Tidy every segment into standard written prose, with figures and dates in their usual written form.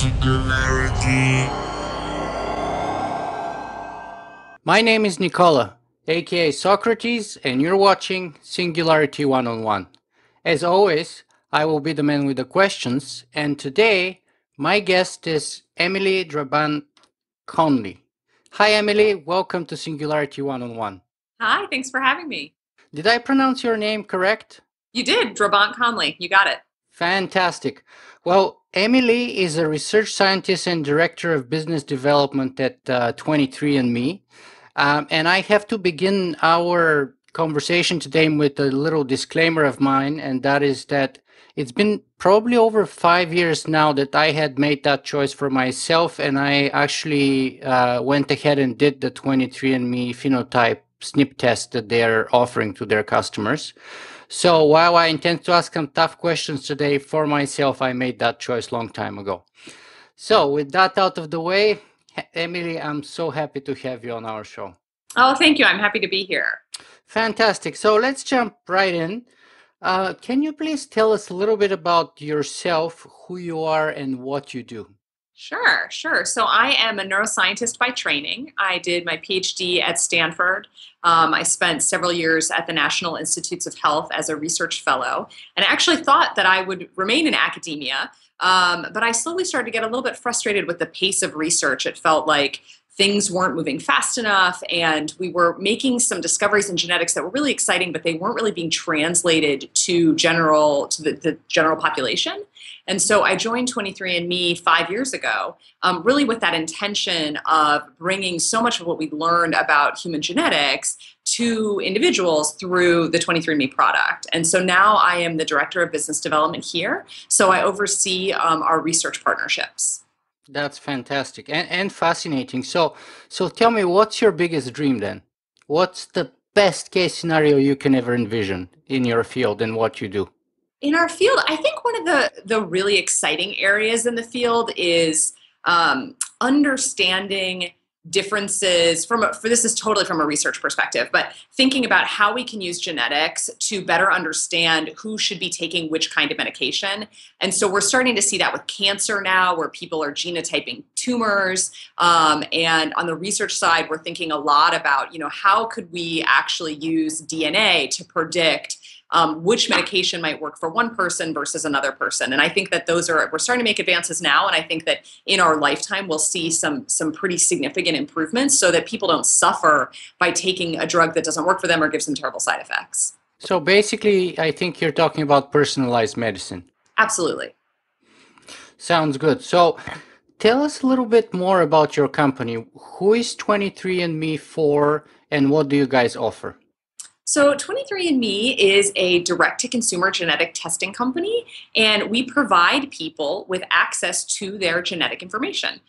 Singularity. My name is Nicola, aka Socrates, and you're watching Singularity One-on-One. As always, I will be the man with the questions, and today my guest is Emily Drabant Conley. Hi, Emily. Welcome to Singularity One-on-One. Hi, thanks for having me. Did I pronounce your name correct? You did, Drabant Conley. You got it. Fantastic. Well, Emily is a research scientist and director of business development at 23andMe. And I have to begin our conversation today with a little disclaimer of mine, and that is that it's been probably over 5 years now that I had made that choice for myself, and I actually went ahead and did the 23andMe phenotype SNP test that they're offering to their customers. So while I intend to ask some tough questions today for myself, I made that choice long time ago. So with that out of the way, Emily, I'm so happy to have you on our show. Oh, thank you. I'm happy to be here. Fantastic. So let's jump right in. Can you please tell us a little bit about yourself, who you are, and what you do? Sure. So I am a neuroscientist by training. I did my PhD at Stanford. I spent several years at the National Institutes of Health as a research fellow, and I actually thought that I would remain in academia. But I slowly started to get a little bit frustrated with the pace of research. It felt like things weren't moving fast enough, and we were making some discoveries in genetics that were really exciting, but they weren't really being translated to the general population. And so I joined 23andMe 5 years ago, really with that intention of bringing so much of what we learned about human genetics to individuals through the 23andMe product. And so now I am the director of business development here. So I oversee our research partnerships. That's fantastic and fascinating. So tell me, what's your biggest dream then? What's the best case scenario you can ever envision in your field and what you do? In our field, I think one of the really exciting areas in the field is understanding differences this is totally from a research perspective, but thinking about how we can use genetics to better understand who should be taking which kind of medication. And so we're starting to see that with cancer now, where people are genotyping tumors. And on the research side, we're thinking a lot about, how could we actually use DNA to predict which medication might work for one person versus another person. And I think that we're starting to make advances now. And I think that in our lifetime, we'll see some pretty significant improvements so that people don't suffer by taking a drug that doesn't work for them or gives them terrible side effects. So basically, I think you're talking about personalized medicine. Absolutely. Sounds good. So tell us a little bit more about your company. Who is 23andMe for, and what do you guys offer? So 23andMe is a direct-to-consumer genetic testing company, and we provide people with access to their genetic information.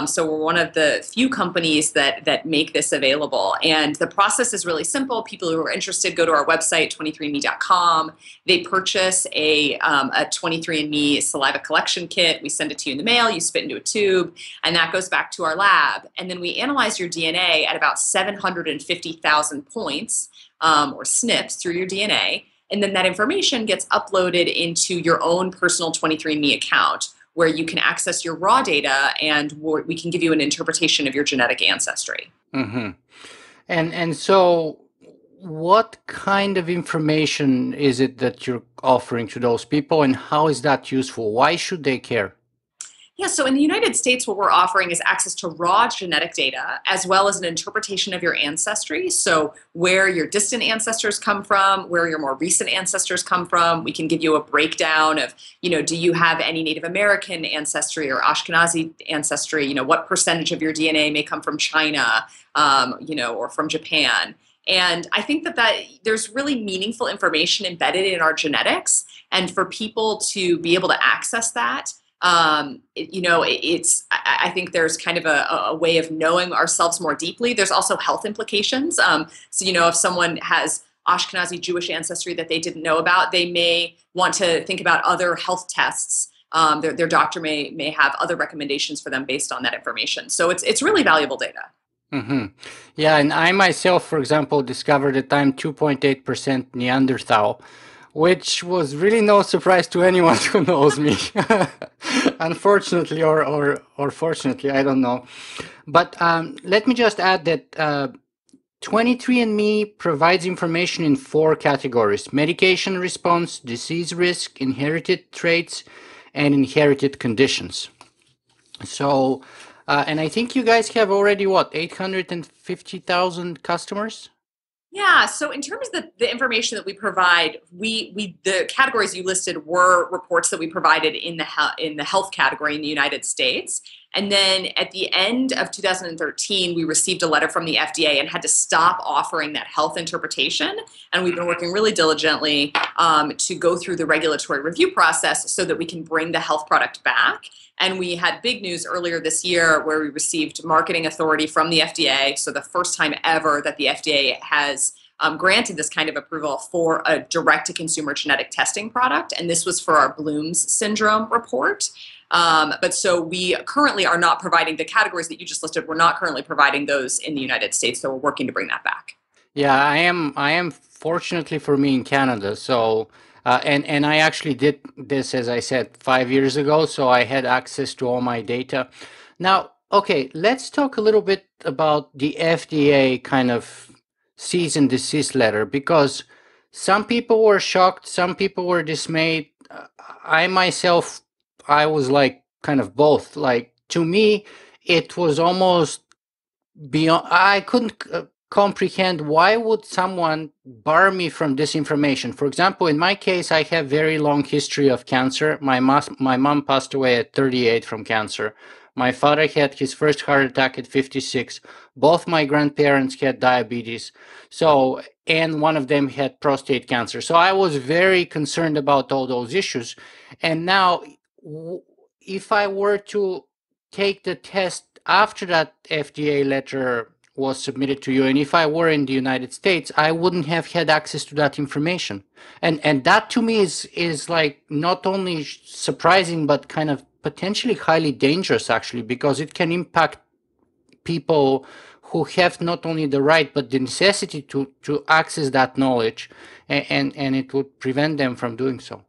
So we're one of the few companies that make this available. And the process is really simple. People who are interested go to our website, 23andme.com. They purchase a 23andMe saliva collection kit. We send it to you in the mail. You spit into a tube, and that goes back to our lab. And then we analyze your DNA at about 750,000 points. Or SNPs through your DNA, and then that information gets uploaded into your own personal 23andMe account, where you can access your raw data, and we can give you an interpretation of your genetic ancestry. Mm-hmm. And so what kind of information is it that you're offering to those people, and how is that useful? Why should they care? Yeah, so in the United States, what we're offering is access to raw genetic data, as well as an interpretation of your ancestry. So where your distant ancestors come from, where your more recent ancestors come from. We can give you a breakdown of, do you have any Native American ancestry or Ashkenazi ancestry? What percentage of your DNA may come from China, or from Japan. And I think that there's really meaningful information embedded in our genetics. And for people to be able to access that, I think there's kind of a way of knowing ourselves more deeply. There's also health implications. So, if someone has Ashkenazi Jewish ancestry that they didn't know about, they may want to think about other health tests. Their doctor may have other recommendations for them based on that information. So it's really valuable data. Mm-hmm. Yeah, and I myself, for example, discovered that I'm 2.8% Neanderthal, which was really no surprise to anyone who knows me. Unfortunately, or fortunately, I don't know. But let me just add that 23andMe provides information in four categories: medication response, disease risk, inherited traits, and inherited conditions. So, and I think you guys have already what, 850,000 customers? Yeah, so in terms of the information that we provide, we the categories you listed were reports that we provided in the health category in the United States. And then at the end of 2013, we received a letter from the FDA and had to stop offering that health interpretation. And we've been working really diligently to go through the regulatory review process so that we can bring the health product back. And we had big news earlier this year where we received marketing authority from the FDA. So the first time ever that the FDA has granted this kind of approval for a direct-to-consumer genetic testing product. And this was for our Bloom's syndrome report. But so we currently are not providing the categories that you just listed. We're not currently providing those in the United States. So we're working to bring that back. Yeah, I am. I am fortunately for me in Canada. So, and I actually did this, as I said, 5 years ago. So I had access to all my data. Now, okay, let's talk a little bit about the FDA kind of cease and desist letter, because some people were shocked, some people were dismayed. I myself, I was like kind of both. Like to me, it was almost beyond. I couldn't comprehend why would someone bar me from this information. For example, in my case, I have very long history of cancer. My mom passed away at 38 from cancer. My father had his first heart attack at 56. Both my grandparents had diabetes. So, and one of them had prostate cancer. So I was very concerned about all those issues. And now, if I were to take the test after that FDA letter was submitted to you, and if I were in the United States, I wouldn't have had access to that information. And that to me is like not only surprising but kind of potentially highly dangerous, actually, because it can impact people who have not only the right but the necessity to access that knowledge, and it would prevent them from doing so.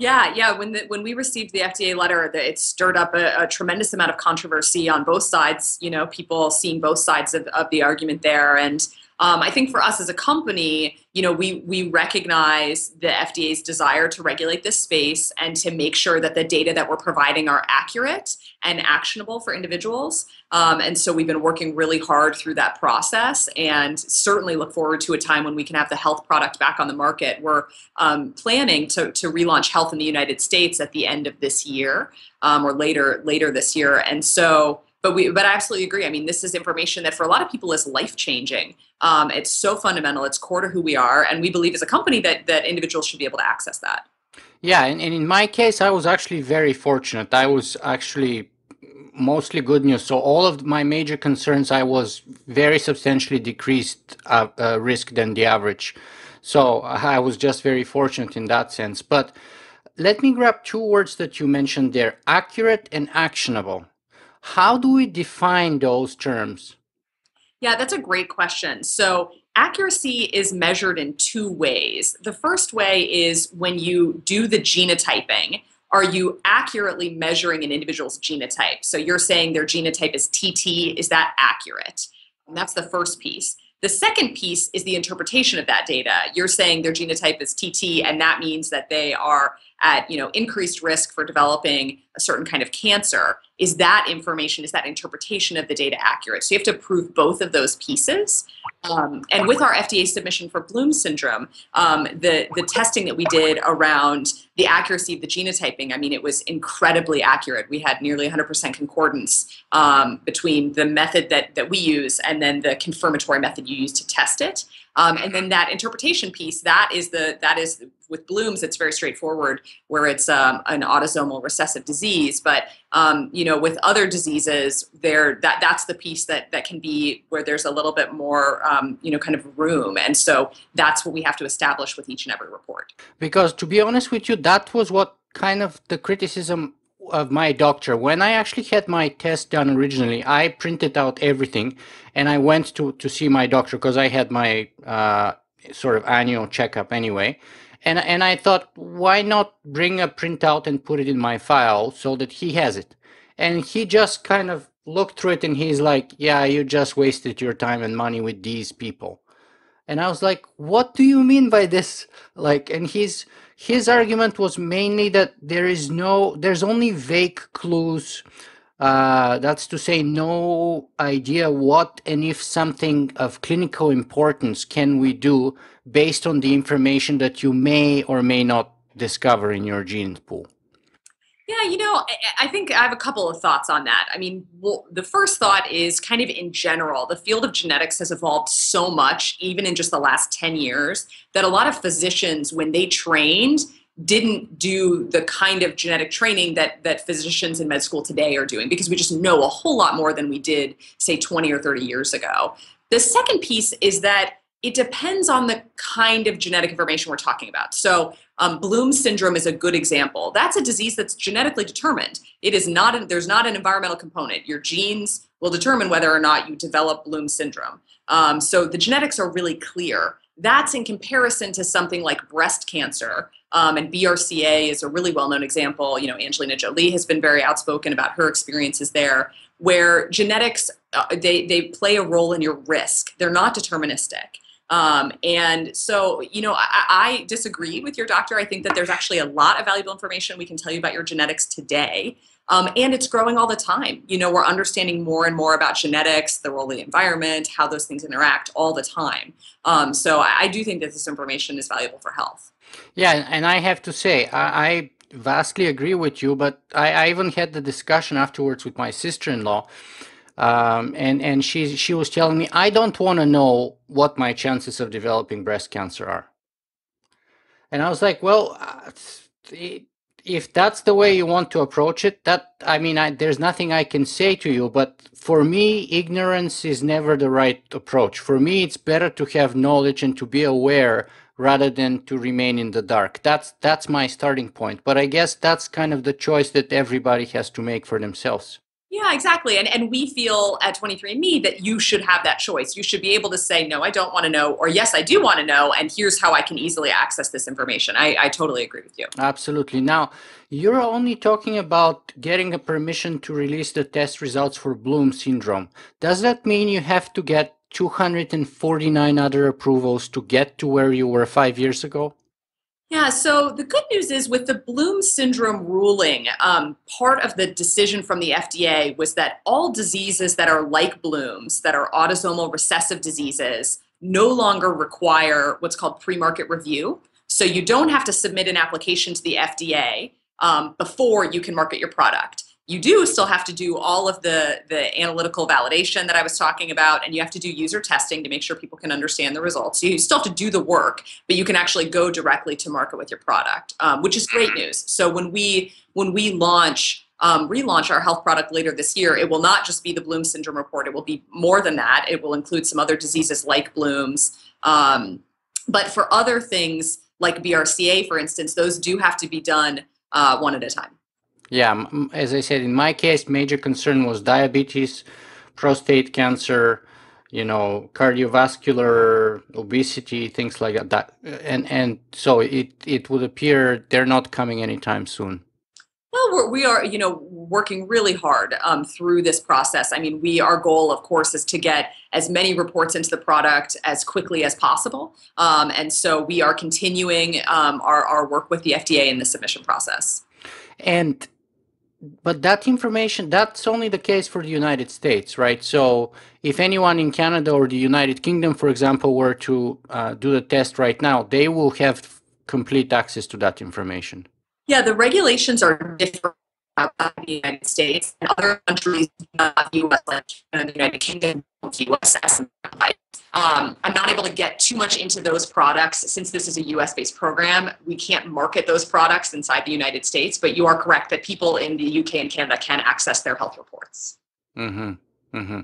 Yeah, yeah. When we received the FDA letter, it stirred up a tremendous amount of controversy on both sides. You know, people seeing both sides of the argument there, and I think for us as a company, you know, we recognize the FDA's desire to regulate this space and to make sure that the data that we're providing are accurate and actionable for individuals. And so we've been working really hard through that process, and certainly look forward to a time when we can have the health product back on the market. We're planning to relaunch health in the United States at the end of this year, or later this year. And so, but I absolutely agree. I mean, this is information that for a lot of people is life changing. It's so fundamental. It's core to who we are, and we believe as a company that individuals should be able to access that. Yeah, and in my case, I was actually very fortunate. I was actually mostly good news. So all of my major concerns, I was very substantially decreased risk than the average. So I was just very fortunate in that sense. But let me grab two words that you mentioned there: accurate and actionable. How do we define those terms? Yeah, that's a great question. So, accuracy is measured in two ways. The first way is when you do the genotyping, are you accurately measuring an individual's genotype? So, you're saying their genotype is TT, is that accurate? And that's the first piece. The second piece is the interpretation of that data. You're saying their genotype is TT, and that means that they are at increased risk for developing a certain kind of cancer. Is that information, is that interpretation of the data accurate? So you have to prove both of those pieces. And with our FDA submission for Bloom syndrome, the testing that we did around the accuracy of the genotyping, I mean, it was incredibly accurate. We had nearly 100% concordance between the method that we use and then the confirmatory method you use to test it. And then that interpretation piece, that is with Bloom's, it's very straightforward, where it's an autosomal recessive disease. But with other diseases, that's the piece that can be where there's a little bit more kind of room. And so that's what we have to establish with each and every report. Because to be honest with you, that was what kind of the criticism of my doctor. When I actually had my test done originally, I printed out everything and I went to see my doctor because I had my sort of annual checkup anyway. And I thought, why not bring a printout and put it in my file so that he has it? And he just kind of looked through it and he's like, yeah, you just wasted your time and money with these people. And I was like, what do you mean by this? Like, and his argument was mainly that there's only vague clues. That's to say, no idea what and if something of clinical importance can we do based on the information that you may or may not discover in your gene pool. Yeah, I think I have a couple of thoughts on that. I mean, well, the first thought is kind of in general, the field of genetics has evolved so much, even in just the last 10 years, that a lot of physicians, when they trained, didn't do the kind of genetic training that physicians in med school today are doing, because we just know a whole lot more than we did, say, 20 or 30 years ago. The second piece is that it depends on the kind of genetic information we're talking about. So Bloom syndrome is a good example. That's a disease that's genetically determined. It is not, there's not an environmental component. Your genes will determine whether or not you develop Bloom syndrome. So the genetics are really clear. That's in comparison to something like breast cancer. And BRCA is a really well-known example. Angelina Jolie has been very outspoken about her experiences there, where genetics, they play a role in your risk. They're not deterministic. And so, I disagree with your doctor. I think that there's actually a lot of valuable information we can tell you about your genetics today. And it's growing all the time. We're understanding more and more about genetics, the role of the environment, how those things interact all the time. So I do think that this information is valuable for health. Yeah, and I have to say, I vastly agree with you, but I even had the discussion afterwards with my sister-in-law. And she was telling me, I don't want to know what my chances of developing breast cancer are. And I was like, well, if that's the way you want to approach it, there's nothing I can say to you. But for me, ignorance is never the right approach. For me, it's better to have knowledge and to be aware rather than to remain in the dark. That's my starting point. But I guess that's kind of the choice that everybody has to make for themselves. Yeah, exactly. And we feel at 23andMe that you should have that choice. You should be able to say, no, I don't want to know, or yes, I do want to know, and here's how I can easily access this information. I totally agree with you. Absolutely. Now, you're only talking about getting a permission to release the test results for Bloom syndrome. Does that mean you have to get 249 other approvals to get to where you were 5 years ago? Yeah, so the good news is with the Bloom syndrome ruling, part of the decision from the FDA was that all diseases that are like Bloom's, that are autosomal recessive diseases, no longer require what's called pre-market review. So you don't have to submit an application to the FDA before you can market your product. You do still have to do all of the analytical validation that I was talking about, and you have to do user testing to make sure people can understand the results. So you still have to do the work, but you can actually go directly to market with your product, which is great news. So when we relaunch our health product later this year, it will not just be the Bloom syndrome report. It will be more than that. It will include some other diseases like Bloom's. But for other things like BRCA, for instance, those do have to be done one at a time. Yeah, as I said, in my case, major concern was diabetes, prostate cancer, cardiovascular, obesity, things like that. And so it would appear they're not coming anytime soon. Well, we are, working really hard through this process. I mean, our goal, of course, is to get as many reports into the product as quickly as possible. And so we are continuing our work with the FDA in the submission process. But that information, that's only the case for the United States, right? So if anyone in Canada or the United Kingdom, for example, were to do the test right now, they will have complete access to that information. Yeah, the regulations are different outside the United States and other countries, U.S. like the United Kingdom, U.S. I'm not able to get too much into those products since this is a U.S.-based program. We can't market those products inside the United States, but you are correct that people in the U.K. and Canada can access their health reports. Mm-hmm. Mm-hmm.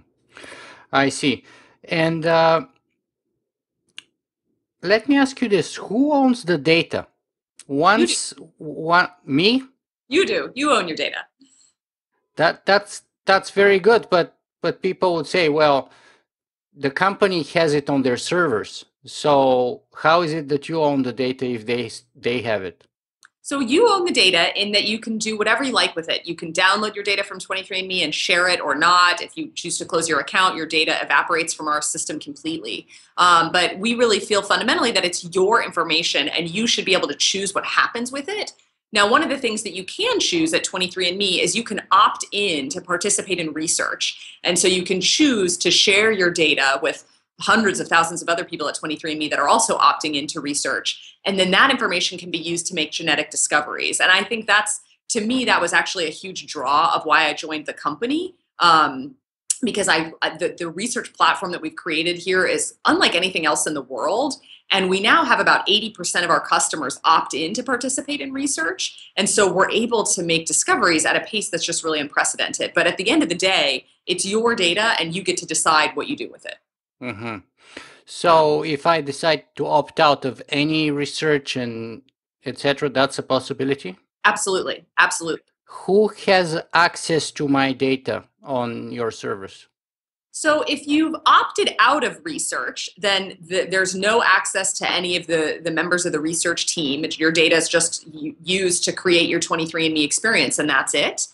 I see. And let me ask you this: who owns the data? Me? You do. You own your data. That's very good, but people would say, well, the company has it on their servers. So how is it that you own the data if they have it? So you own the data in that you can do whatever you like with it. You can download your data from 23andMe and share it or not. If you choose to close your account, your data evaporates from our system completely. But we really feel fundamentally that it's your information and you should be able to choose what happens with it. Now, one of the things that you can choose at 23andMe is you can opt in to participate in research. And so you can choose to share your data with hundreds of thousands of other people at 23andMe that are also opting into research. And then that information can be used to make genetic discoveries. And I think that's, to me, that was actually a huge draw of why I joined the company. Because the research platform that we've created here is unlike anything else in the world. And we now have about 80% of our customers opt in to participate in research. And so we're able to make discoveries at a pace that's just really unprecedented. But at the end of the day, it's your data and you get to decide what you do with it. Mm-hmm. So if I decide to opt out of any research and etc., that's a possibility? Absolutely. Absolutely. Who has access to my data on your servers? So if you've opted out of research, then there's no access to any of the members of the research team. Your data is just used to create your 23andMe experience, and that's it.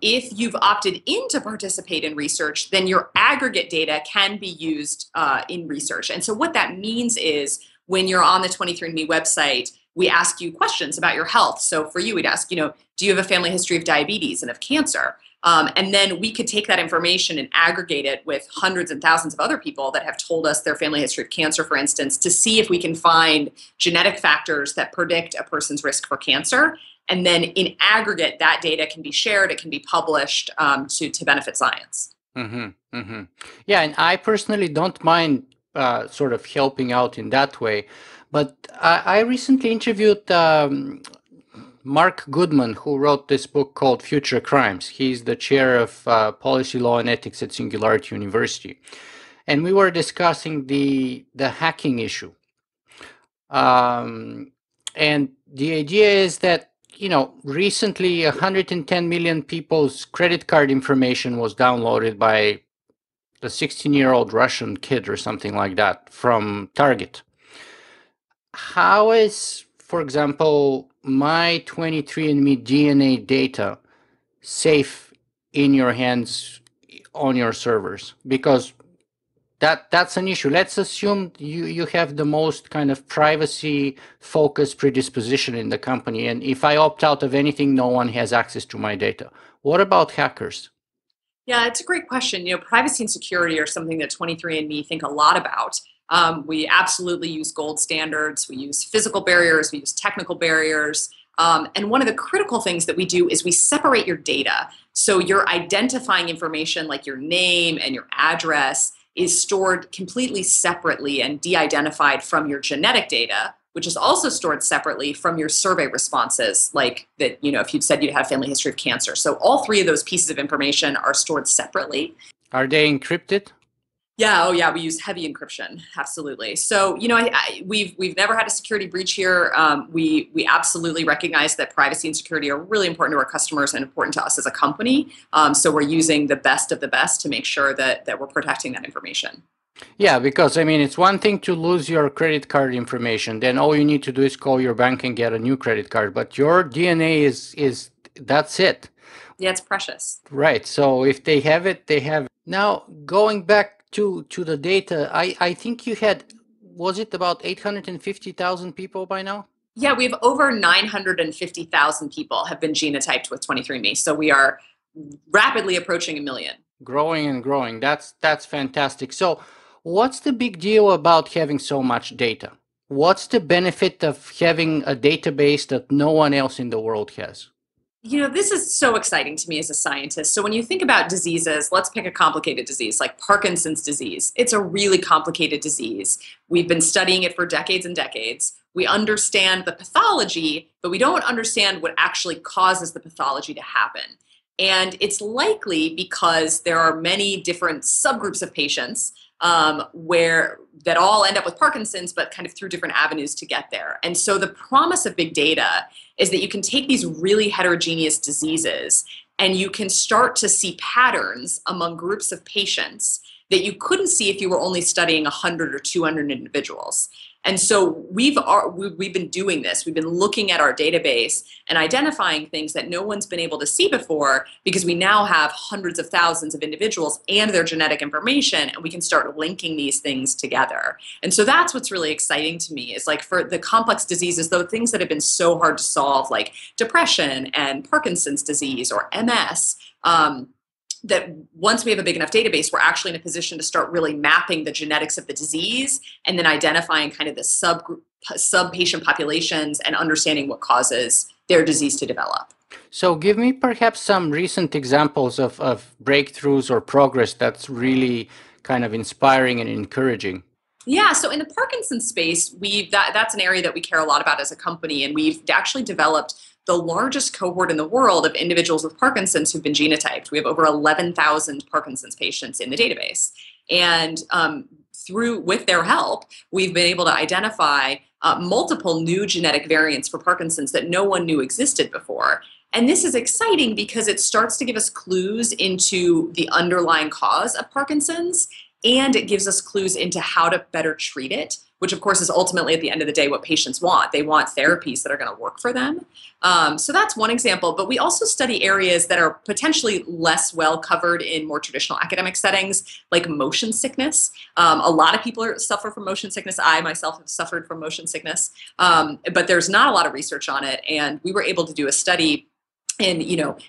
If you've opted in to participate in research, then your aggregate data can be used in research. And so what that means is when you're on the 23andMe website, we ask you questions about your health. So for you, we'd ask, do you have a family history of diabetes and of cancer? And then we could take that information and aggregate it with hundreds and thousands of other people that have told us their family history of cancer, for instance, to see if we can find genetic factors that predict a person's risk for cancer. And then in aggregate, that data can be shared, it can be published to benefit science. Mm-hmm, mm-hmm. Yeah, and I personally don't mind sort of helping out in that way. But I recently interviewed Mark Goodman, who wrote this book called Future Crimes. He's the chair of policy law and ethics at Singularity University. And we were discussing the hacking issue. And the idea is that, recently 110 million people's credit card information was downloaded by the 16-year-old Russian kid or something like that from Target. How is, for example, my 23andMe DNA data safe in your hands on your servers? Because that's an issue. Let's assume you have the most kind of privacy focused predisposition in the company, and if I opt out of anything, no one has access to my data. What about hackers? Yeah, it's a great question. Privacy and security are something that 23andMe think a lot about. We absolutely use gold standards. We use physical barriers. We use technical barriers. And one of the critical things that we do is we separate your data. So your identifying information like your name and your address is stored completely separately and de-identified from your genetic data, which is also stored separately from your survey responses, like that, if you'd said you'd had a family history of cancer. So all three of those pieces of information are stored separately. Are they encrypted? Yeah, oh yeah, we use heavy encryption, absolutely. So we've never had a security breach here. We absolutely recognize that privacy and security are really important to our customers and important to us as a company. So we're using the best of the best to make sure that we're protecting that information. Yeah, because it's one thing to lose your credit card information. Then all you need to do is call your bank and get a new credit card. But your DNA is that's it. Yeah, it's precious. Right. So if they have it, they have it. Now, going back to the data, I think you had, was it about 850,000 people by now? Yeah, we have over 950,000 people have been genotyped with 23andMe. So we are rapidly approaching 1 million. Growing and growing. That's fantastic. So what's the big deal about having so much data? What's the benefit of having a database that no one else in the world has? This is so exciting to me as a scientist. So when you think about diseases, let's pick a complicated disease like Parkinson's disease. It's a really complicated disease. We've been studying it for decades and decades. We understand the pathology, but we don't understand what actually causes the pathology to happen. And it's likely because there are many different subgroups of patients where that all end up with Parkinson's, but kind of through different avenues to get there. And so the promise of big data is that you can take these really heterogeneous diseases and you can start to see patterns among groups of patients that you couldn't see if you were only studying 100 or 200 individuals. And so we've been doing this. We've been looking at our database and identifying things that no one's been able to see before, because we now have hundreds of thousands of individuals and their genetic information, and we can start linking these things together. And so that's what's really exciting to me, is like for the complex diseases, though, things that have been so hard to solve, like depression and Parkinson's disease or MS, that once we have a big enough database, we're actually in a position to start really mapping the genetics of the disease and then identifying kind of the sub-patient populations and understanding what causes their disease to develop. So give me perhaps some recent examples of breakthroughs or progress that's really kind of inspiring and encouraging. Yeah, so in the Parkinson's space, that's an area that we care a lot about as a company, and we've actually developed the largest cohort in the world of individuals with Parkinson's who've been genotyped. We have over 11,000 Parkinson's patients in the database. And with their help, we've been able to identify multiple new genetic variants for Parkinson's that no one knew existed before. And this is exciting because it starts to give us clues into the underlying cause of Parkinson's, and it gives us clues into how to better treat it, which of course is ultimately at the end of the day what patients want. They want therapies that are going to work for them. So that's one example, but we also study areas that are potentially less well covered in more traditional academic settings, like motion sickness. A lot of people suffer from motion sickness. I myself have suffered from motion sickness, but there's not a lot of research on it. And we were able to do a study in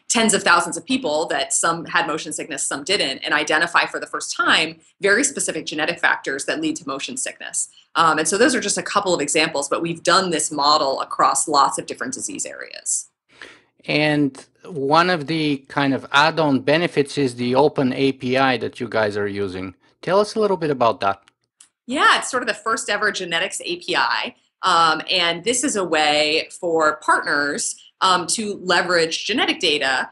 tens of thousands of people, that some had motion sickness, some didn't, and identify for the first time very specific genetic factors that lead to motion sickness. And so those are just a couple of examples, but we've done this model across lots of different disease areas. And one of the kind of add-on benefits is the open API that you guys are using. Tell us a little bit about that. Yeah, it's sort of the first ever genetics API. And this is a way for partners to leverage genetic data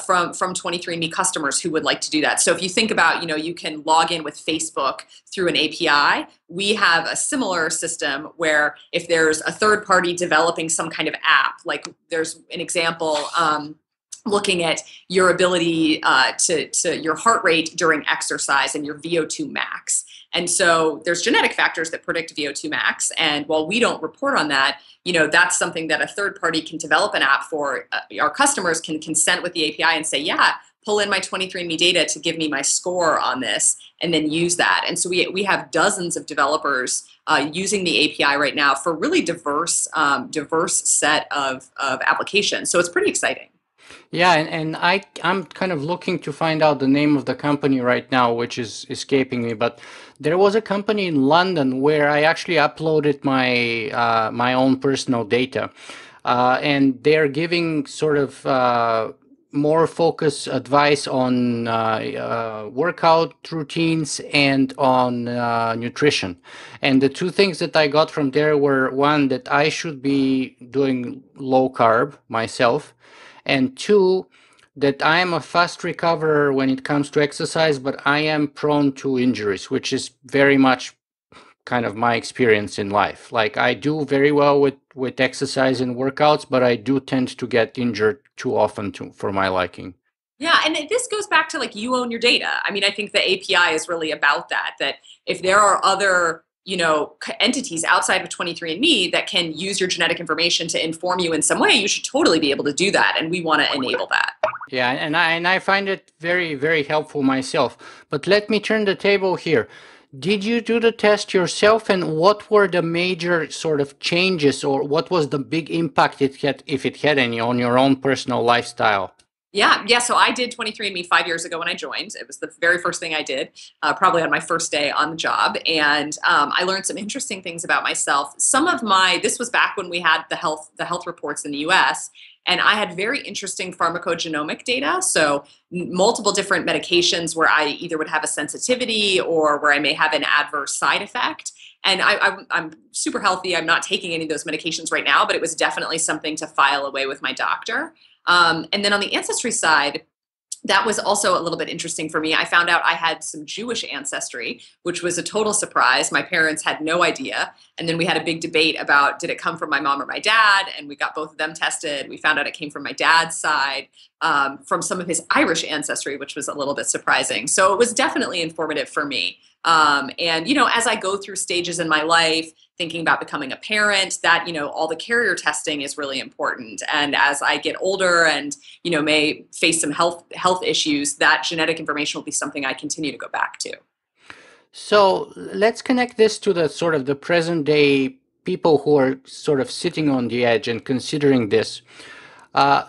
from 23andMe customers who would like to do that. So if you think about, you can log in with Facebook through an API. We have a similar system where if there's a third party developing some kind of app, like there's an example looking at your ability to your heart rate during exercise and your VO2 max. And so there's genetic factors that predict VO2 max. And while we don't report on that, that's something that a third party can develop an app for. Our customers can consent with the API and say, yeah, pull in my 23andMe data to give me my score on this, and then use that. And so we have dozens of developers using the API right now for really diverse set of applications. So it's pretty exciting. Yeah, and I'm kind of looking to find out the name of the company right now, which is escaping me. But there was a company in London where I actually uploaded my own personal data, and they're giving sort of more focused advice on workout routines and on nutrition. And the two things that I got from there were, one, that I should be doing low carb myself, and two, that I am a fast recoverer when it comes to exercise, but I am prone to injuries, which is very much kind of my experience in life. Like, I do very well with exercise and workouts, but I do tend to get injured too often for my liking. Yeah, and this goes back to like, you own your data. I mean, I think the API is really about that if there are other entities outside of 23andMe that can use your genetic information to inform you in some way, you should totally be able to do that. And we want to enable that. Yeah, and I find it very, very helpful myself. But let me turn the table here. Did you do the test yourself, and what were the major sort of changes, or what was the big impact it had, if it had any, on your own personal lifestyle? Yeah. So I did 23andMe 5 years ago when I joined. It was the very first thing I did, probably on my first day on the job. And I learned some interesting things about myself. This was back when we had the health reports in the US, and I had very interesting pharmacogenomic data. So multiple different medications where I either would have a sensitivity or where I may have an adverse side effect. And I'm super healthy. I'm not taking any of those medications right now, but it was definitely something to file away with my doctor. And then on the ancestry side, that was also a little bit interesting for me. I found out I had some Jewish ancestry, which was a total surprise. My parents had no idea. And then we had a big debate about, did it come from my mom or my dad? And we got both of them tested. We found out it came from my dad's side. from some of his Irish ancestry, which was a little bit surprising. So it was definitely informative for me. And, as I go through stages in my life, thinking about becoming a parent, that, all the carrier testing is really important. And as I get older and, may face some health issues, that genetic information will be something I continue to go back to. So let's connect this to the sort of the present day people who are sort of sitting on the edge and considering this.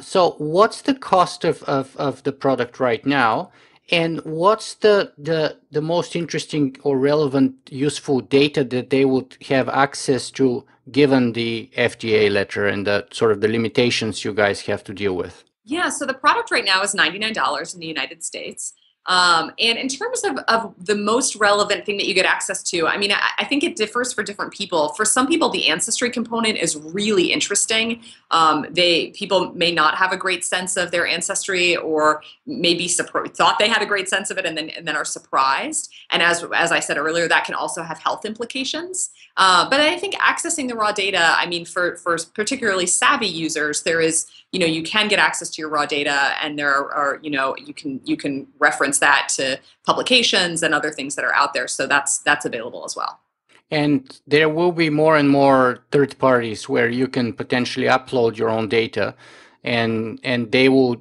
So what's the cost of the product right now? And what's the most interesting or relevant, useful data that they would have access to given the FDA letter and the sort of the limitations you guys have to deal with? Yeah, so the product right now is $99 in the United States. And in terms of the most relevant thing that you get access to, I mean, I think it differs for different people. For some people, the ancestry component is really interesting. People may not have a great sense of their ancestry, or maybe thought they had a great sense of it, and then are surprised. And as I said earlier, that can also have health implications. But I think accessing the raw data, I mean, for particularly savvy users, there is, you can get access to your raw data, and there are, you can reference that to publications and other things that are out there. So that's available as well. And there will be more and more third parties where you can potentially upload your own data, and they will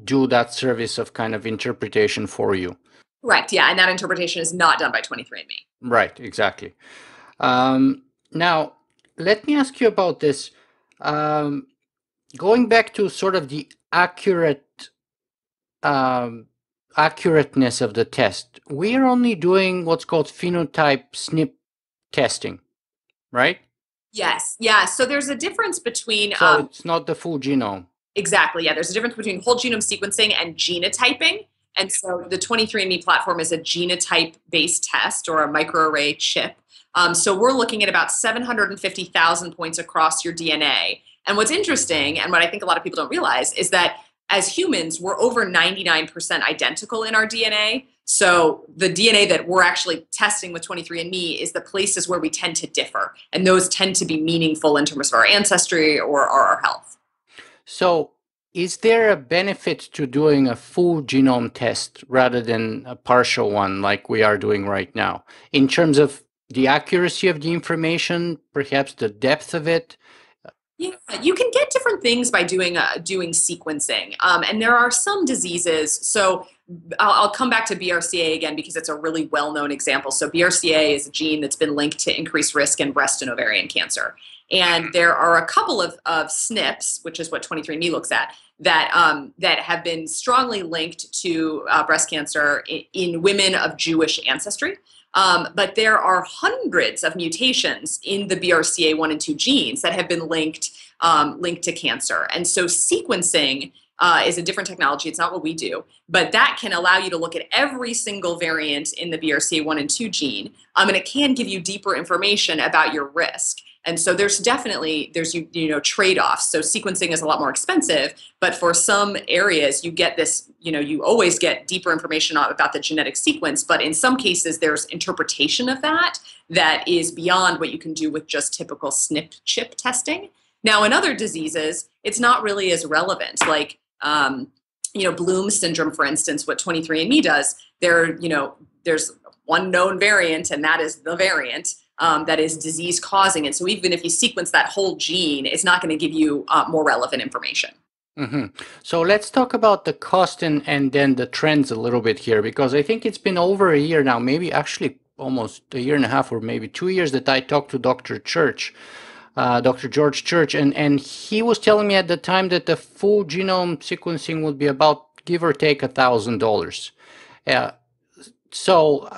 do that service of kind of interpretation for you. Correct. Yeah, and that interpretation is not done by 23andMe. Right. Exactly. Now, let me ask you about this. Going back to sort of the accurateness of the test, we are only doing what's called phenotype SNP testing, right? Yes. Yeah. So there's a difference between. So it's not the full genome. Exactly. Yeah. There's a difference between whole genome sequencing and genotyping. And so the 23andMe platform is a genotype-based test, or a microarray chip. So we're looking at about 750,000 points across your DNA. And what's interesting, and what I think a lot of people don't realize, is that as humans, we're over 99% identical in our DNA. So the DNA that we're actually testing with 23andMe is the places where we tend to differ. And those tend to be meaningful in terms of our ancestry or our health. So is there a benefit to doing a full genome test rather than a partial one like we are doing right now, in terms of the accuracy of the information, perhaps the depth of it? Yeah, you can get different things by doing sequencing, and there are some diseases. So I'll come back to BRCA again because it's a really well-known example. So BRCA is a gene that's been linked to increased risk in breast and ovarian cancer, and there are a couple of SNPs, which is what 23andMe looks at, that have been strongly linked to breast cancer in women of Jewish ancestry. But there are hundreds of mutations in the BRCA1 and 2 genes that have been linked to cancer. And so sequencing is a different technology. It's not what we do, but that can allow you to look at every single variant in the BRCA1 and 2 gene, and it can give you deeper information about your risk. And so there's trade-offs. So sequencing is a lot more expensive, but for some areas you get this, you always get deeper information about the genetic sequence, but in some cases there's interpretation of that is beyond what you can do with just typical SNP chip testing. Now, in other diseases, it's not really as relevant. Like, Bloom syndrome, for instance, what 23andMe does, there's one known variant, and that is the variant that is disease causing. And so even if you sequence that whole gene, it's not going to give you more relevant information. Mm-hmm. So let's talk about the cost and then the trends a little bit here, because I think it's been over a year now, maybe actually almost a year and a half or maybe 2 years, that I talked to Dr. George Church, and he was telling me at the time that the full genome sequencing would be about, give or take, $1,000. So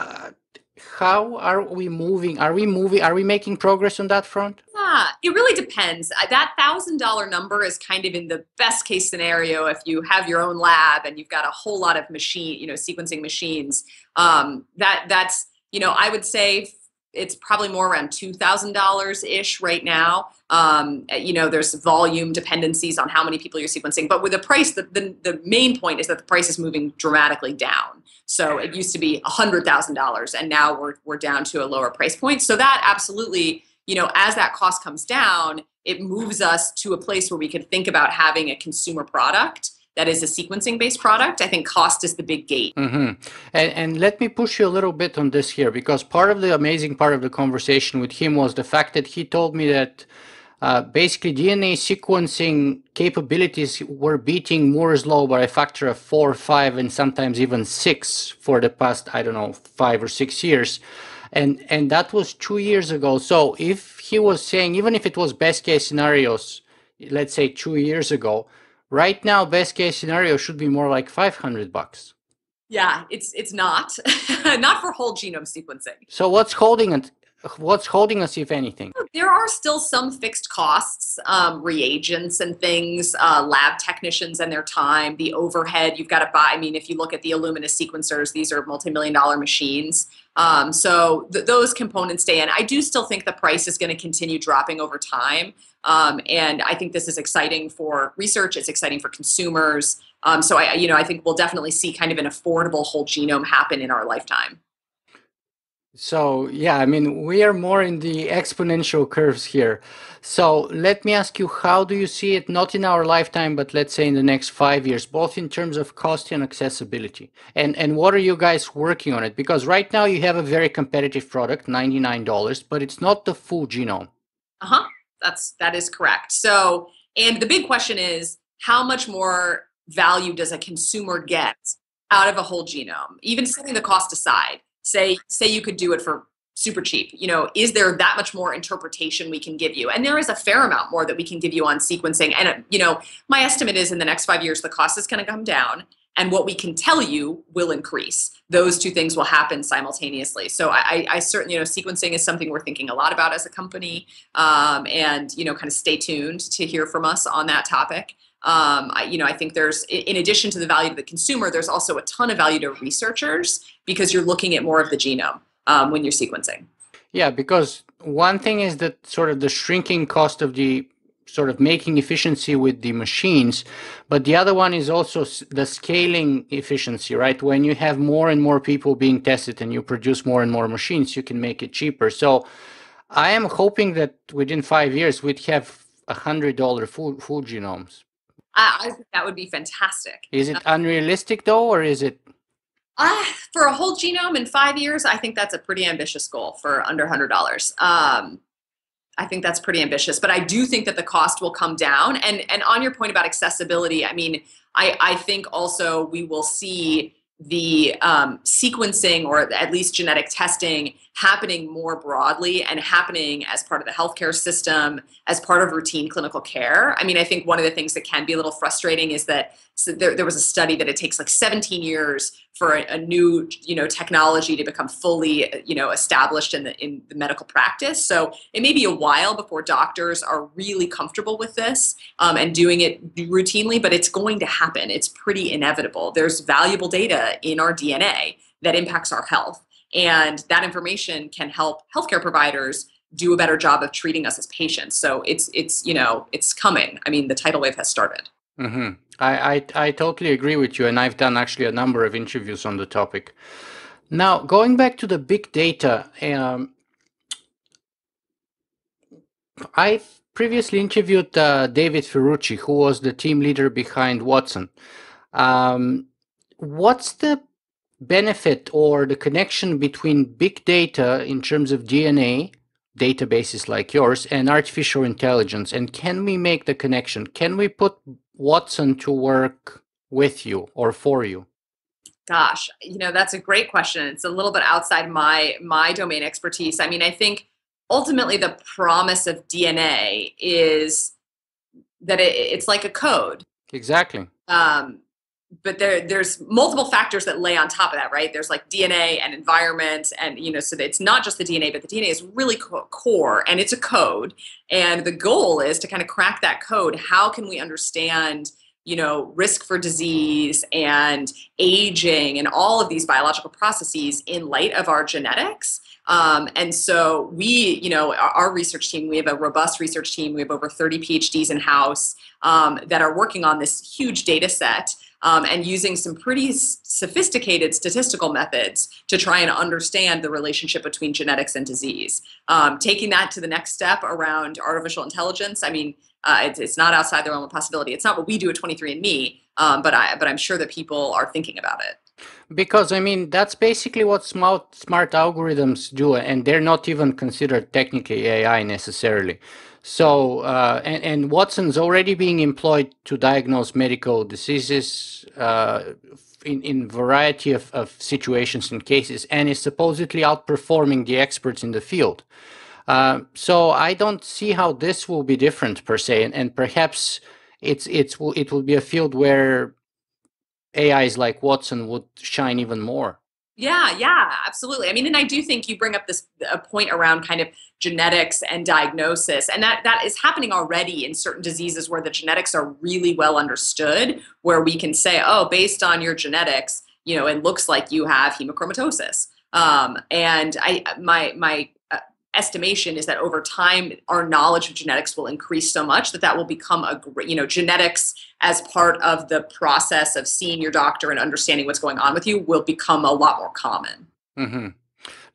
how are we moving? Are we making progress on that front? Yeah, it really depends. That $1,000 number is kind of in the best case scenario if you have your own lab and you've got a whole lot of sequencing machines. That's I would say it's probably more around $2,000 ish right now. There's volume dependencies on how many people you're sequencing, but with the price, the main point is that the price is moving dramatically down. So it used to be $100,000, and now we're down to a lower price point. So that absolutely, as that cost comes down, it moves us to a place where we can think about having a consumer product that is a sequencing-based product. I think cost is the big gate. And let me push you a little bit on this here, because part of the amazing part of the conversation with him was the fact that he told me that basically DNA sequencing capabilities were beating Moore's law by a factor of 4, 5, and sometimes even 6 for the past, I don't know, 5 or 6 years. And that was 2 years ago. So if he was saying, even if it was best case scenarios, let's say 2 years ago, right now best case scenario should be more like $500. Yeah, it's not not for whole genome sequencing. So what's holding it? What's holding us, if anything? There are still some fixed costs, reagents and things, lab technicians and their time, the overhead you've got to buy. I mean, if you look at the Illumina sequencers, these are multi-million-dollar machines. So those components stay in. I do still think the price is going to continue dropping over time. And I think this is exciting for research. It's exciting for consumers. So I think we'll definitely see kind of an affordable whole genome happen in our lifetime. So yeah, I mean, we are more in the exponential curves here. So let me ask you, how do you see it, not in our lifetime, but let's say in the next 5 years, both in terms of cost and accessibility? And what are you guys working on it? Because right now you have a very competitive product, $99, but it's not the full genome. Uh-huh. That is correct. So, and the big question is, how much more value does a consumer get out of a whole genome? Even setting the cost aside, say you could do it for super cheap. Is there that much more interpretation we can give you? And there is a fair amount more that we can give you on sequencing. And my estimate is in the next 5 years, the cost is going to come down, and what we can tell you will increase. Those two things will happen simultaneously. So I certainly, sequencing is something we're thinking a lot about as a company, and kind of stay tuned to hear from us on that topic. I think there's, in addition to the value to the consumer, there's also a ton of value to researchers because you're looking at more of the genome when you're sequencing. Yeah, because one thing is that sort of the shrinking cost of the sort of making efficiency with the machines, but the other one is also the scaling efficiency, right? When you have more and more people being tested and you produce more and more machines, you can make it cheaper. So I am hoping that within 5 years we'd have $100 full genomes. I think that would be fantastic. Is it unrealistic though, or is it? For a whole genome in 5 years, I think that's a pretty ambitious goal for under $100. I think that's pretty ambitious, but I do think that the cost will come down. And on your point about accessibility, I mean, I think also we will see the sequencing, or at least genetic testing, happening more broadly and happening as part of the healthcare system, as part of routine clinical care. I mean, I think one of the things that can be a little frustrating is that there was a study that it takes like 17 years for a new technology to become fully established in the medical practice. So it may be a while before doctors are really comfortable with this and doing it routinely, but it's going to happen. It's pretty inevitable. There's valuable data in our DNA that impacts our health, and that information can help healthcare providers do a better job of treating us as patients. So it's coming. I mean, the tidal wave has started. Mm-hmm. I totally agree with you, and I've done actually a number of interviews on the topic. Now, going back to the big data, I've previously interviewed David Ferrucci, who was the team leader behind Watson. What's the benefit or the connection between big data in terms of DNA, databases like yours, and artificial intelligence? And can we make the connection? Can we put Watson to work with you or for you? Gosh, that's a great question. It's a little bit outside my domain expertise. I mean, I think ultimately the promise of DNA is that it's like a code. Exactly. But there's multiple factors that lay on top of that, right? There's like DNA and environment, and so it's not just the DNA, but the DNA is really core, and it's a code. And the goal is to kind of crack that code. How can we understand risk for disease and aging and all of these biological processes in light of our genetics? And so our research team, we have a robust research team. We have over 30 PhDs in-house that are working on this huge data set. and using some pretty sophisticated statistical methods to try and understand the relationship between genetics and disease. Taking that to the next step around artificial intelligence, I mean, it's not outside the realm of possibility. It's not what we do at 23andMe, but I'm sure that people are thinking about it. Because I mean that's basically what smart algorithms do, and they're not even considered technically AI necessarily. So and Watson's already being employed to diagnose medical diseases in variety of situations and cases, and is supposedly outperforming the experts in the field. So I don't see how this will be different per se, and perhaps it will be a field where AIs like Watson would shine even more. Yeah, absolutely. I mean, and I do think you bring up this a point around kind of genetics and diagnosis, and that is happening already in certain diseases where the genetics are really well understood, where we can say, oh, based on your genetics, it looks like you have hemochromatosis. And my estimation is that over time, our knowledge of genetics will increase so much that will become genetics as part of the process of seeing your doctor and understanding what's going on with you will become a lot more common. Mm-hmm.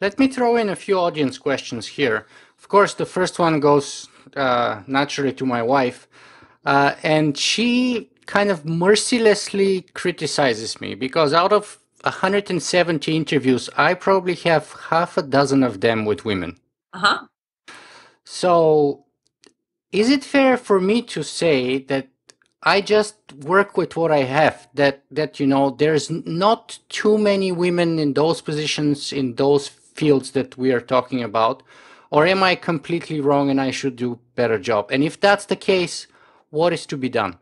Let me throw in a few audience questions here. Of course, the first one goes naturally to my wife, and she kind of mercilessly criticizes me because out of 170 interviews, I probably have half a dozen of them with women. Uh-huh. So, is it fair for me to say that I just work with what I have? That there's not too many women in those positions in those fields that we are talking about, or am I completely wrong and I should do better job? And if that's the case, what is to be done?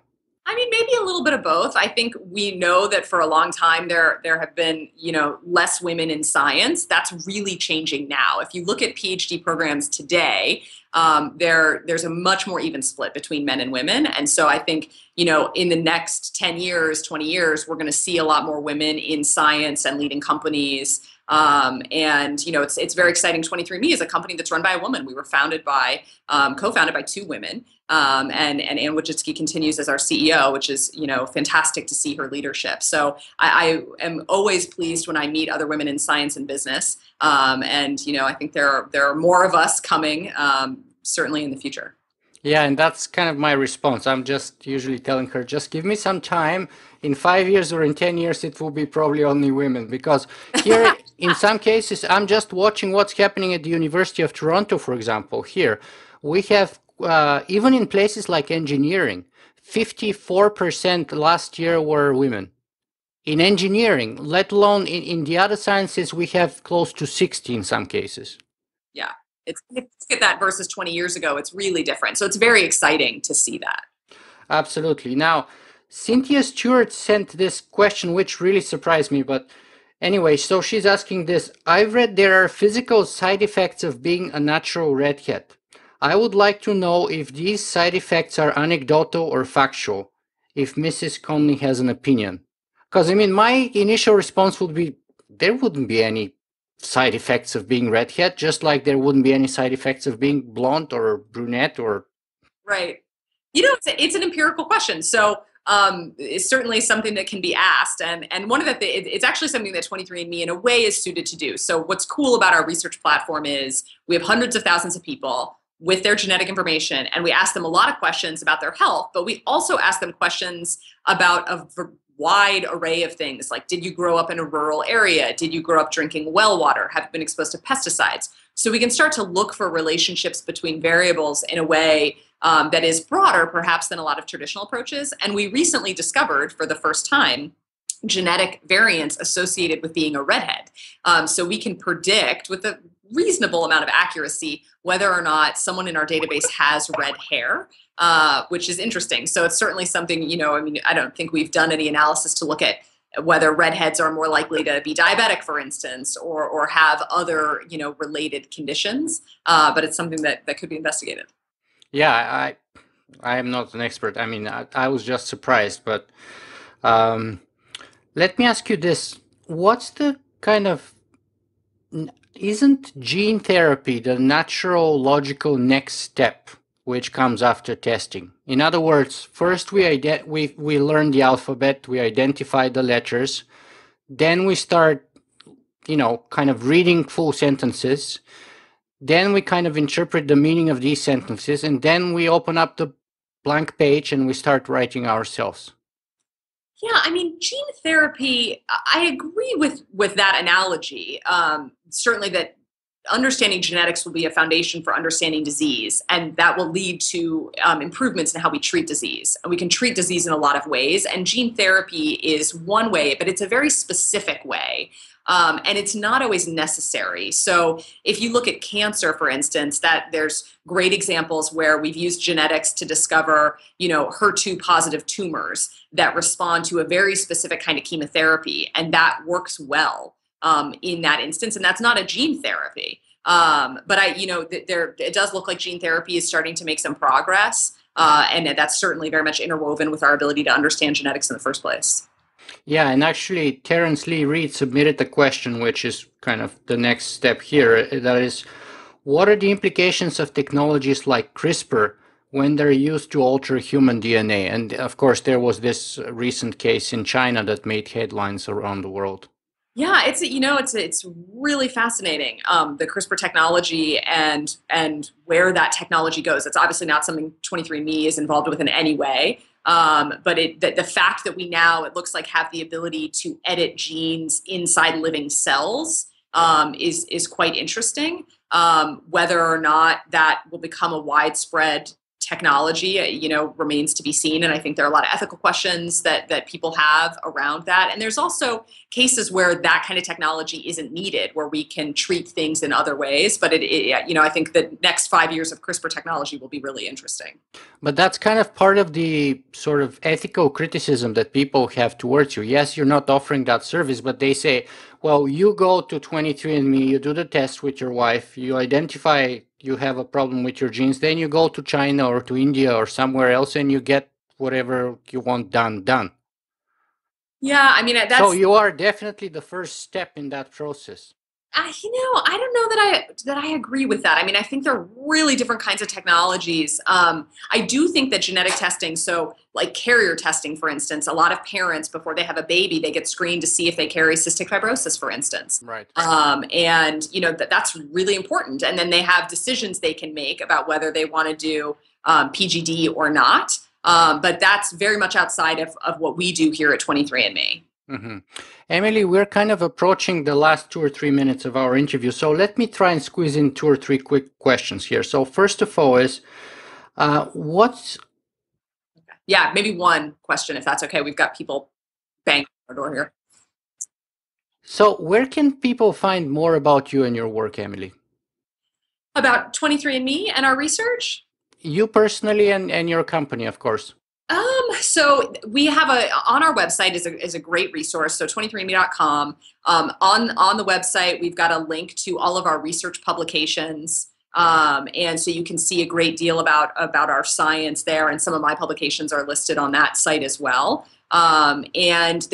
I mean, maybe a little bit of both. I think we know that for a long time there have been, less women in science. That's really changing now. If you look at PhD programs today, there's a much more even split between men and women. And so I think, in the next 10 years, 20 years, we're going to see a lot more women in science and leading companies. And it's very exciting. 23andMe is a company that's run by a woman. We were co-founded by two women. And Anne Wojcicki continues as our CEO, which is, fantastic to see her leadership. So I am always pleased when I meet other women in science and business. And I think there are more of us coming, certainly in the future. Yeah, and that's kind of my response. I'm just usually telling her, just give me some time. In 5 years or in 10 years, it will be probably only women. Because here, in some cases, I'm just watching what's happening at the University of Toronto, for example. Here, we have, even in places like engineering, 54% last year were women. In engineering, let alone in the other sciences, we have close to 60 in some cases. Yeah. Look at that versus 20 years ago. It's really different. So it's very exciting to see that. Absolutely. Now, Cynthia Stewart sent this question, which really surprised me. But anyway, so she's asking this. I've read there are physical side effects of being a natural redhead. I would like to know if these side effects are anecdotal or factual, if Mrs. Conley has an opinion. Because, I mean, my initial response would be there wouldn't be any side effects of being redhead, just like there wouldn't be any side effects of being blonde or brunette or. Right. It's an empirical question. So it's certainly something that can be asked. And one of it's actually something that 23andMe in a way is suited to do. So what's cool about our research platform is we have hundreds of thousands of people with their genetic information, and we ask them a lot of questions about their health, but we also ask them questions about a wide array of things, like did you grow up in a rural area? Did you grow up drinking well water? Have you been exposed to pesticides? So we can start to look for relationships between variables in a way that is broader, perhaps, than a lot of traditional approaches. And we recently discovered, for the first time, genetic variants associated with being a redhead. So we can predict with a reasonable amount of accuracy whether or not someone in our database has red hair, which is interesting. So it's certainly something, I don't think we've done any analysis to look at whether redheads are more likely to be diabetic, for instance, or have other, related conditions. But it's something that could be investigated. Yeah, I am not an expert. I mean, I was just surprised. But let me ask you this. What's the kind of... Isn't gene therapy the natural, logical next step which comes after testing. In other words, first we learn the alphabet, we identify the letters, then we start, kind of reading full sentences. Then we kind of interpret the meaning of these sentences, and then we open up the blank page and we start writing ourselves. Yeah, I mean, gene therapy, I agree with that analogy. Certainly that understanding genetics will be a foundation for understanding disease, and that will lead to improvements in how we treat disease. And we can treat disease in a lot of ways, and gene therapy is one way, but it's a very specific way. And it's not always necessary. So if you look at cancer, for instance, that there's great examples where we've used genetics to discover, HER2 positive tumors that respond to a very specific kind of chemotherapy, and that works well in that instance. And that's not a gene therapy. But it does look like gene therapy is starting to make some progress. And that's certainly very much interwoven with our ability to understand genetics in the first place. Yeah, and actually, Terence Lee Reed submitted a question, which is kind of the next step here. That is, what are the implications of technologies like CRISPR when they're used to alter human DNA? And of course, there was this recent case in China that made headlines around the world. Yeah, it's really fascinating, the CRISPR technology and where that technology goes. It's obviously not something 23andMe is involved with in any way. But the fact that we now, it looks like, have the ability to edit genes inside living cells is quite interesting. Whether or not that will become a widespread technology, remains to be seen. And I think there are a lot of ethical questions that people have around that. And there's also cases where that kind of technology isn't needed, where we can treat things in other ways. But I think the next 5 years of CRISPR technology will be really interesting. But that's kind of part of the sort of ethical criticism that people have towards you. Yes, you're not offering that service, but they say, well, you go to 23andMe, you do the test with your wife, you identify you have a problem with your genes, then you go to China or to India or somewhere else and you get whatever you want done. Yeah, I mean, So you are definitely the first step in that process. I don't know that I agree with that. I mean, I think there are really different kinds of technologies. I do think that genetic testing, so like carrier testing, for instance, a lot of parents, before they have a baby, they get screened to see if they carry cystic fibrosis, for instance. Right. And that's really important. And then they have decisions they can make about whether they want to do PGD or not. But that's very much outside of what we do here at 23andMe. Mm-hmm. Emily, we're kind of approaching the last 2 or 3 minutes of our interview, so let me try and squeeze in 2 or 3 quick questions here. So first of all is, what's... Yeah, maybe one question, if that's okay. We've got people banging on our door here. So where can people find more about you and your work, Emily? About 23andMe and our research? You personally and your company, of course. So we have on our website is a great resource. So 23andme.com. On the website, we've got a link to all of our research publications. And so you can see a great deal about our science there. And some of my publications are listed on that site as well. And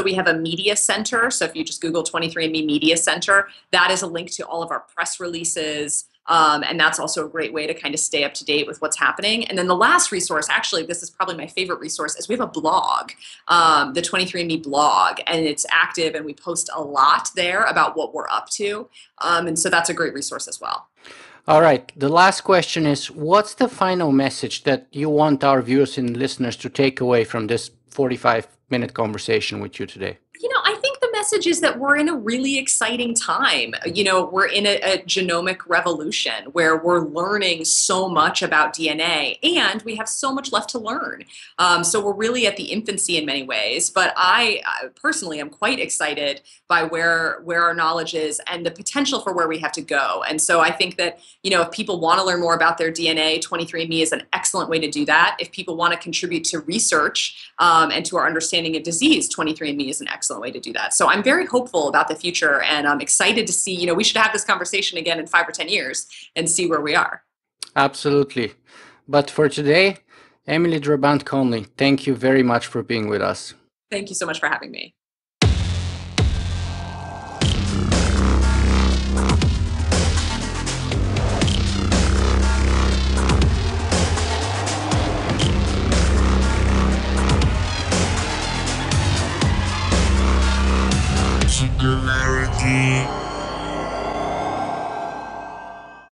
we have a media center. So if you just Google 23andMe Media Center, that is a link to all of our press releases. And that's also a great way to kind of stay up to date with what's happening. And then the last resource, actually, this is probably my favorite resource, is we have a blog, the 23andMe blog, and it's active and we post a lot there about what we're up to. And so that's a great resource as well. All right. The last question is, what's the final message that you want our viewers and listeners to take away from this 45-minute conversation with you today? I think the message is that we're in a really exciting time. We're in a genomic revolution where we're learning so much about DNA, and we have so much left to learn. So we're really at the infancy in many ways, but I personally am quite excited by where our knowledge is and the potential for where we have to go. And so I think that, if people want to learn more about their DNA, 23andMe is an excellent way to do that. If people want to contribute to research and to our understanding of disease, 23andMe is an excellent way to do that. So I'm very hopeful about the future, and I'm excited to see, we should have this conversation again in 5 or 10 years and see where we are. Absolutely. But for today, Emily Drabant Conley, thank you very much for being with us. Thank you so much for having me.